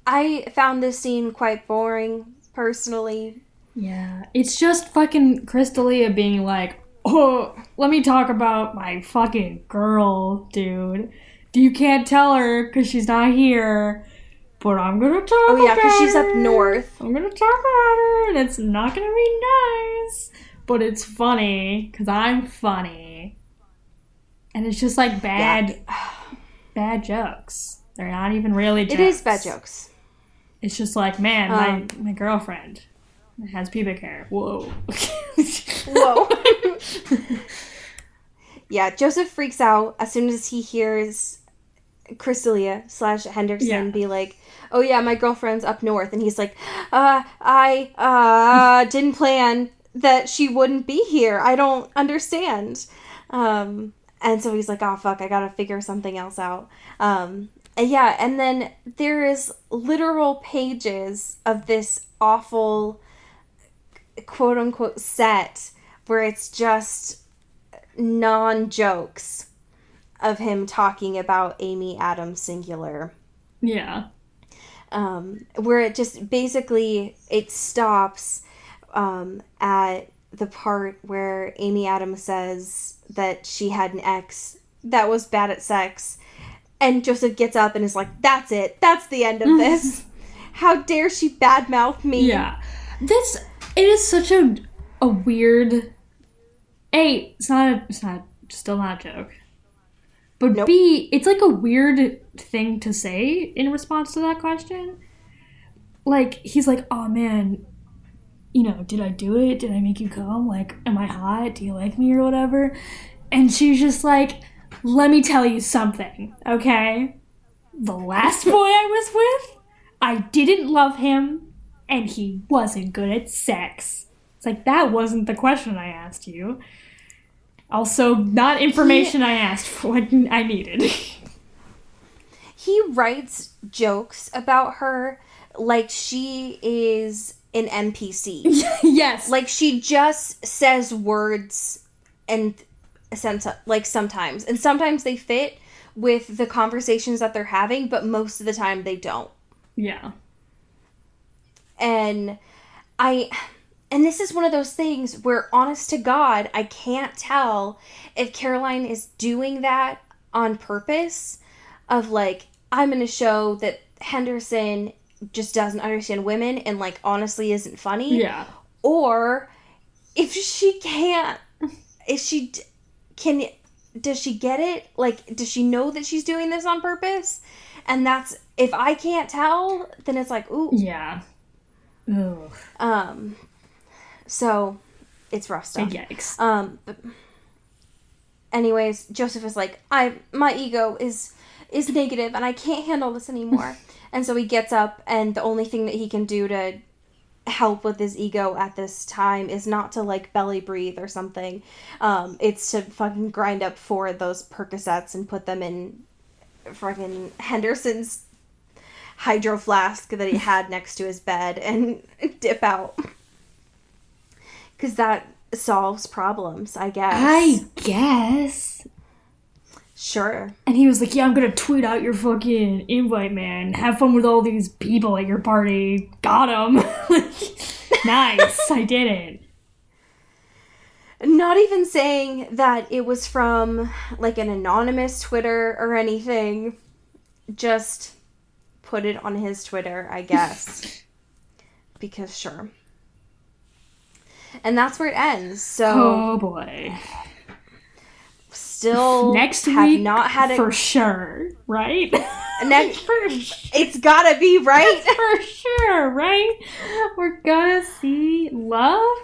I found this scene quite boring, personally. Yeah. It's just fucking Crystalia being like, oh, let me talk about my fucking girl, dude. You can't tell her because she's not here. But I'm gonna talk about her. Oh, yeah, because she's up north. I'm gonna talk about her, and it's not gonna be nice. But it's funny, because I'm funny. And it's just like bad jokes. They're not even really jokes. It is bad jokes. It's just like, man, my girlfriend has pubic hair. Whoa. Whoa. Yeah, Joseph freaks out as soon as he hears Crystalia / Henderson be like, oh yeah, my girlfriend's up north. And he's like, I didn't plan that she wouldn't be here. I don't understand. And so he's like, oh fuck, I gotta figure something else out. And then there is literal pages of this awful quote unquote set where it's just non-jokes of him talking about Amy Adams singular. Yeah. Where it just basically, it stops at the part where Amy Adams says that she had an ex that was bad at sex. And Joseph gets up and is like, that's it. That's the end of this. How dare she badmouth me? Yeah. It is such a weird... A, it's still not a joke. But nope. B, it's like a weird thing to say in response to that question. Like, he's like, oh man, did I do it? Did I make you come? Like, am I hot? Do you like me or whatever? And she's just like, let me tell you something, okay? The last boy I was with, I didn't love him, and he wasn't good at sex. It's like, that wasn't the question I asked you. Also, not information I asked for what I needed. He writes jokes about her like she is an NPC. Yes. Like she just says words and sometimes. And sometimes they fit with the conversations that they're having, but most of the time they don't. Yeah. And this is one of those things where, honest to God, I can't tell if Caroline is doing that on purpose of, like, I'm going to show that Henderson just doesn't understand women and, like, honestly isn't funny. Yeah. Or if she can't, does she get it? Like, does she know that she's doing this on purpose? And that's, if I can't tell, then it's like, ooh. Yeah. Ugh. So, it's rough stuff. Yikes. But anyways, Joseph is like, my ego is negative and I can't handle this anymore. And so he gets up, and the only thing that he can do to help with his ego at this time is not to, like, belly breathe or something. It's to fucking grind up 4 of those Percocets and put them in fucking Henderson's hydro flask that he had next to his bed and dip out. Because that solves problems, I guess. Sure. And he was like, yeah, I'm gonna tweet out your fucking invite, man. Have fun with all these people at your party. Got him. Nice, I did it. Not even saying that it was from, like, an anonymous Twitter or anything. Just put it on his Twitter, I guess. Because sure. And that's where it ends. So, oh boy. Still next have week not had it for sure, right? It's gotta be, right? For sure, right? We're gonna see love.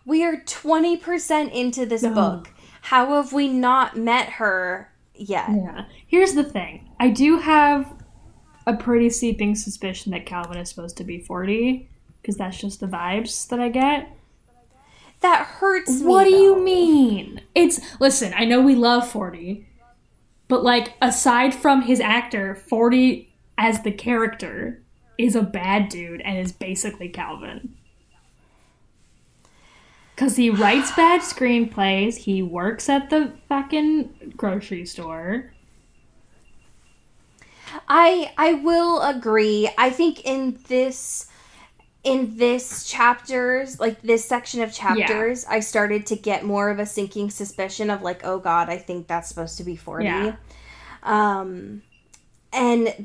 We are 20% into this book. How have we not met her yet? Yeah. Here's the thing. I do have a pretty seeping suspicion that Calvin is supposed to be 40, because that's just the vibes that I get. That hurts me. What do you mean? Listen, I know we love 40, but, like, aside from his actor, 40 as the character is a bad dude and is basically Calvin. Because he writes bad screenplays, he works at the fucking grocery store. I will agree. I think in this chapters, like this section of chapters, I started to get more of a sinking suspicion of, like, oh god, I think that's supposed to be 40. Yeah. And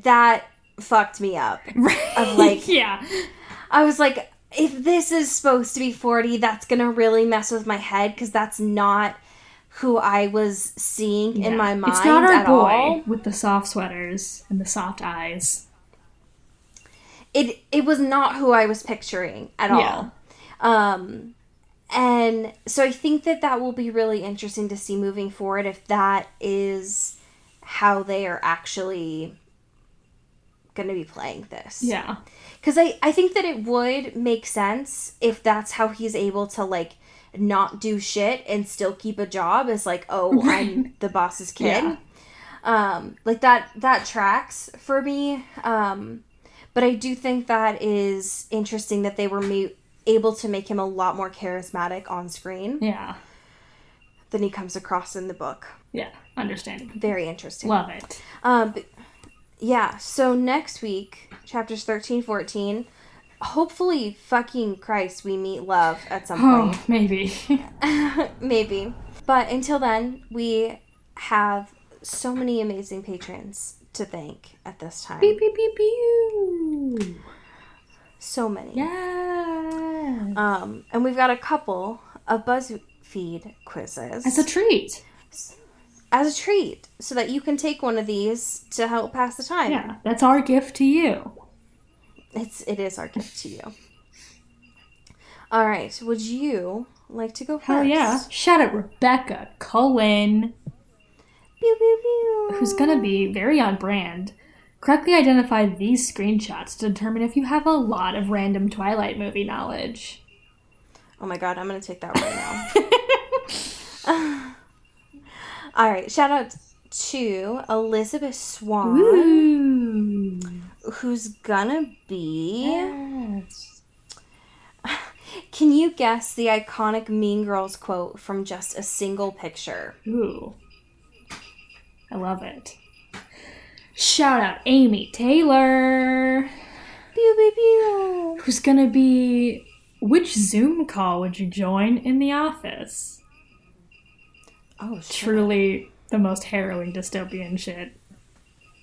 that fucked me up. Right. Of, like, yeah. I was like, if this is supposed to be 40, that's gonna really mess with my head, because that's not who I was seeing in my mind. It's not our boy all. with the soft sweaters and the soft eyes. It was not who I was picturing at all. And so I think that will be really interesting to see moving forward, if that is how they are actually going to be playing this. Yeah. Because I think that it would make sense if that's how he's able to, like, not do shit and still keep a job, as, like, oh, right. I'm the boss's kid. Yeah. Like, that tracks for me. But I do think that is interesting that they were able to make him a lot more charismatic on screen. Yeah. Than he comes across in the book. Yeah, understandable. Very interesting. Love it. But yeah, so next week, chapters 13, 14, hopefully, fucking Christ, we meet love at some point. Oh, maybe. Maybe. But until then, we have so many amazing patrons to thank at this time. Beep, beep, beep, beep. So many. Yeah. And we've got a couple of BuzzFeed quizzes. As a treat. So that you can take one of these to help pass the time. Yeah, that's our gift to you. It is our gift to you. All right, would you like to go first? Hell yeah. Shout out Rebecca Cullen. Pew, pew, pew. Who's gonna be very on brand. Correctly identify these screenshots to determine if you have a lot of random Twilight movie knowledge. Oh my god, I'm gonna take that right now. All right, shout out to Elizabeth Swan. Ooh. Who's gonna be... Yes. Can you guess the iconic Mean Girls quote from just a single picture? Ooh. I love it. Shout out Amy Taylor. Pew, pew, pew. Who's gonna be... Which Zoom call would you join in the office? Oh, shit. Truly the most harrowing dystopian shit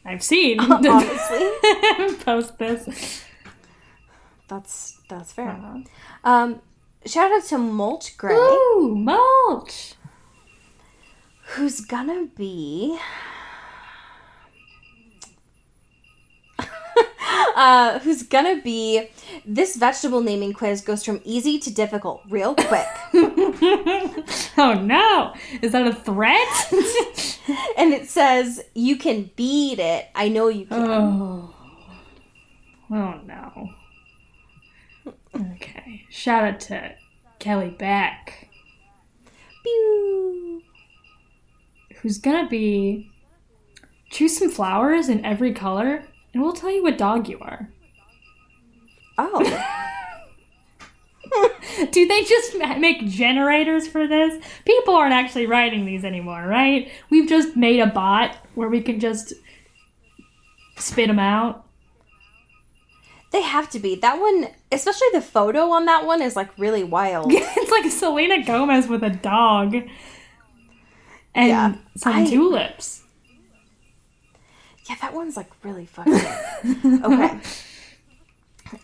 I've seen. Honestly. Post this. That's fair. Uh-huh. Shout out to Mulch Gray. Ooh, Mulch! Who's gonna be... who's gonna be... This vegetable naming quiz goes from easy to difficult real quick. Oh no! Is that a threat? And it says, you can beat it. I know you can. Oh no. Okay. Shout out to Kelly Beck. Pew. Who's gonna be... Choose some flowers in every color, and we'll tell you what dog you are. Oh. Do they just make generators for this? People aren't actually writing these anymore, right? We've just made a bot where we can just spit them out. They have to be. That one, especially the photo on that one, is like really wild. It's like Selena Gomez with a dog and some tulips. Yeah, that one's like really funny. Okay.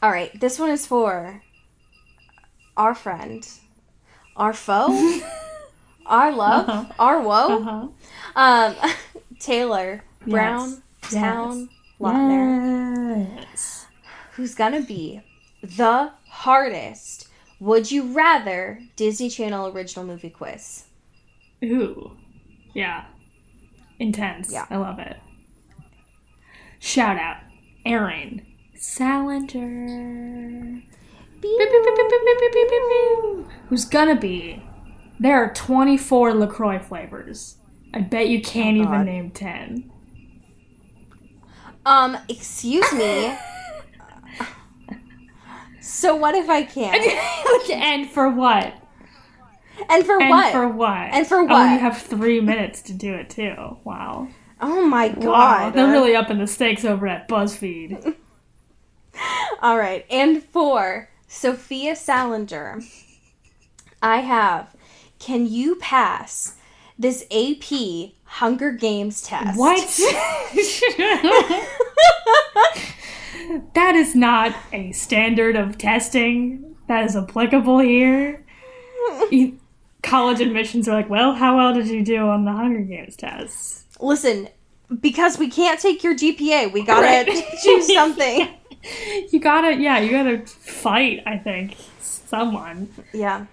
All right. This one is for our friend, our foe, our love, our woe. Taylor Brown Town Lautner. Yes. Who's gonna be the hardest Would You Rather Disney Channel original movie quiz? Ooh. Yeah. Intense. Yeah. I love it. Shout out. Erin Salinger. Who's gonna be? There are 24 LaCroix flavors. I bet you can't even name 10. Excuse me. So what if I can't? And for what? And for And what? for what? And for what? Oh, you have 3 minutes to do it too. Wow. Oh my god. Wow. They're really upping the stakes over at BuzzFeed. All right. And for Sophia Salinger, I have, can you pass this AP Hunger Games test? What? That is not a standard of testing that is applicable here. College admissions are like, well, how well did you do on the Hunger Games test? Listen, because we can't take your GPA, we gotta choose something. You gotta fight, I think. Someone. Yeah.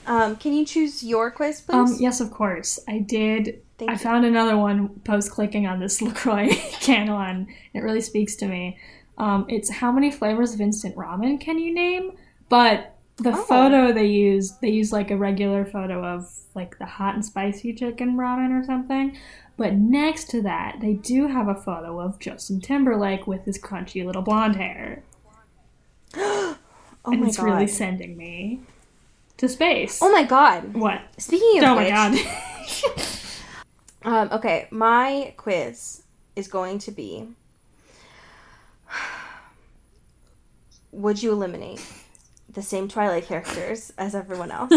Can you choose your quiz, please? Yes, of course. I did. Thank I you. found another one post-clicking on this LaCroix channel, and it really speaks to me. It's how many flavors of instant ramen can you name? But the photo they use like a regular photo of like the hot and spicy chicken ramen or something. But next to that, they do have a photo of Justin Timberlake with his crunchy little blonde hair. Oh and my it's god. really sending me to space. Oh my god. What? Speaking of Oh which, my god. okay, my quiz is going to be, would you eliminate the same Twilight characters as everyone else?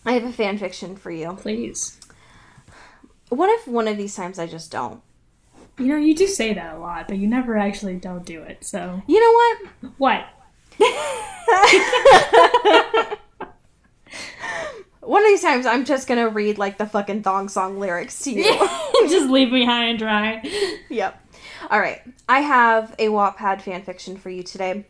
I have a fan fiction for you. Please. What if one of these times I just don't? You know, you do say that a lot, but you never actually don't do it, so... You know what? What? One of these times I'm just gonna read like the fucking Thong Song lyrics to you. Just leave me high and dry. Yep. Alright. I have a Wattpad fanfiction for you today.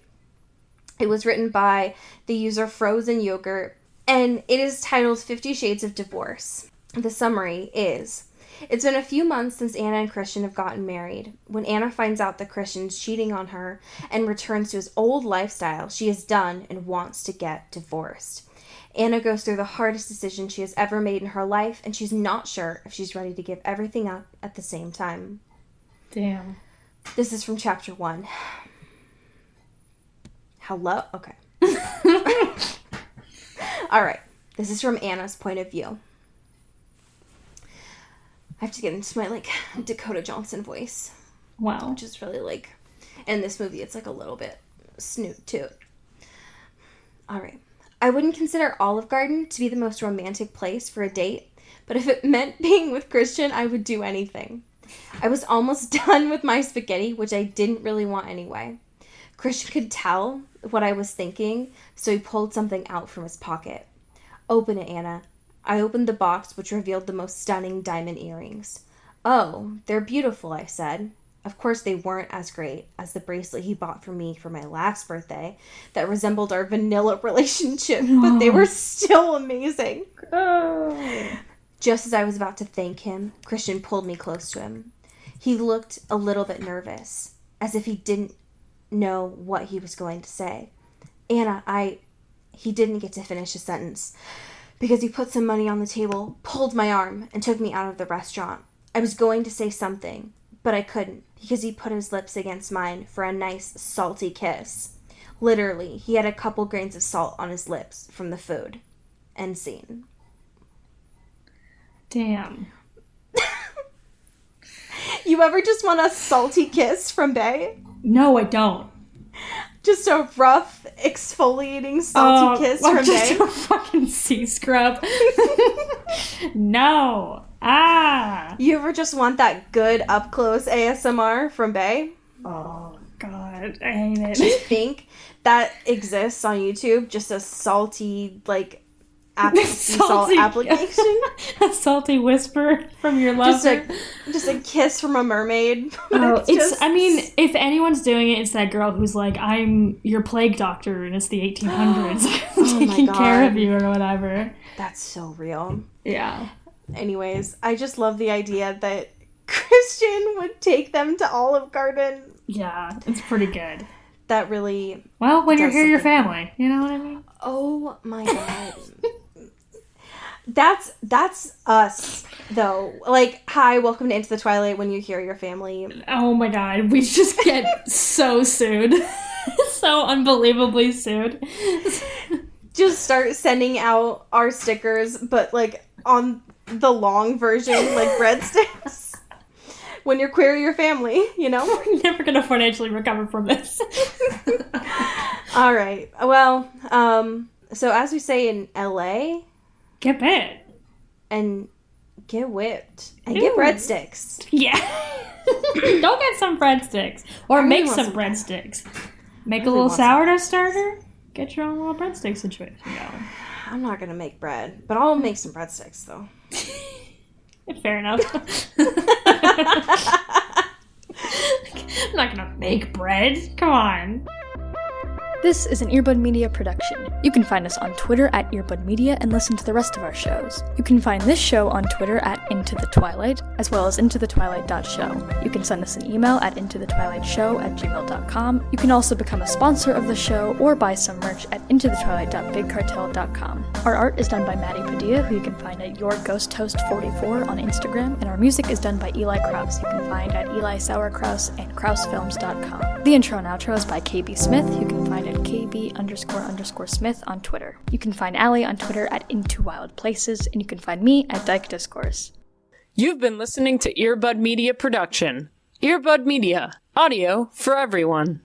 It was written by the user Frozen Yogurt, and it is titled 50 Shades of Divorce. The summary is, it's been a few months since Anna and Christian have gotten married. When Anna finds out that Christian's cheating on her and returns to his old lifestyle, she is done and wants to get divorced. Anna goes through the hardest decision she has ever made in her life, and she's not sure if she's ready to give everything up at the same time. Damn. This is from chapter 1. Hello? Okay. Alright. This is from Anna's point of view. I have to get into my, like, Dakota Johnson voice. Wow. Which is really, like... In this movie, it's, like, a little bit snoot, too. Alright. I wouldn't consider Olive Garden to be the most romantic place for a date, but if it meant being with Christian, I would do anything. I was almost done with my spaghetti, which I didn't really want anyway. Christian could tell what I was thinking, so he pulled something out from his pocket. Open it, Anna. I opened the box, which revealed the most stunning diamond earrings. Oh, they're beautiful, I said. Of course, they weren't as great as the bracelet he bought for me for my last birthday that resembled our vanilla relationship, but they were still amazing. Oh. Just as I was about to thank him, Christian pulled me close to him. He looked a little bit nervous, as if he didn't know what he was going to say. Anna, He didn't get to finish his sentence, because he put some money on the table, pulled my arm, and took me out of the restaurant. I was going to say something, but I couldn't, because he put his lips against mine for a nice, salty kiss. Literally, he had a couple grains of salt on his lips from the food. End scene. You ever just want a salty kiss from Bae? No, I don't. Just a rough, exfoliating, salty kiss from just Bae? a fucking sea scrub. No. You ever just want that good up-close ASMR from Bae? Oh, God. I hate it. Do you think that exists on YouTube? Just a salty, like, salt application? A salty whisper from your lover. Just a kiss from a mermaid. I mean, if anyone's doing it, it's that girl who's like, I'm your plague doctor, and it's the 1800s. Taking care of you or whatever. That's so real. Yeah. Anyways, I just love the idea that Christian would take them to Olive Garden. Yeah, it's pretty good. That really... Well, when you're here, your family. You know what I mean? Oh my god. That's us, though. Like, hi, welcome to Into the Twilight when you hear your family. Oh my god, we just get so sued. So unbelievably sued. Just start sending out our stickers, but, like, on the long version, like breadsticks. When you're queer, your family, you know? We're never gonna financially recover from this. All right. Well, so as we say in LA... Get bit. And get whipped. And get breadsticks. Yeah. Go get some breadsticks. Or make some breadsticks. Make a little sourdough starter. Get your own little breadstick situation going. I'm not going to make bread, but I'll make some breadsticks, though. Fair enough. I'm not going to make bread. Come on. This is an Earbud Media production. You can find us on Twitter at Earbud Media and listen to the rest of our shows. You can find this show on Twitter at Into the Twilight, as well as intothetwilight.show. You can send us an email at intothetwilightshow@gmail.com. You can also become a sponsor of the show or buy some merch at intothetwilight.bigcartel.com. Our art is done by Maddie Padilla, who you can find at YourGhostHost44 on Instagram, and our music is done by Eli Krause, you can find at Eli Sauerkraus and KrauseFilms.com. The intro and outro is by KB Smith, who you can find at KB__Smith on Twitter. You can find Allie on Twitter at Into Wild Places, and you can find me at Dyke Discourse. You've been listening to Earbud Media Production. Earbud Media. Audio for everyone.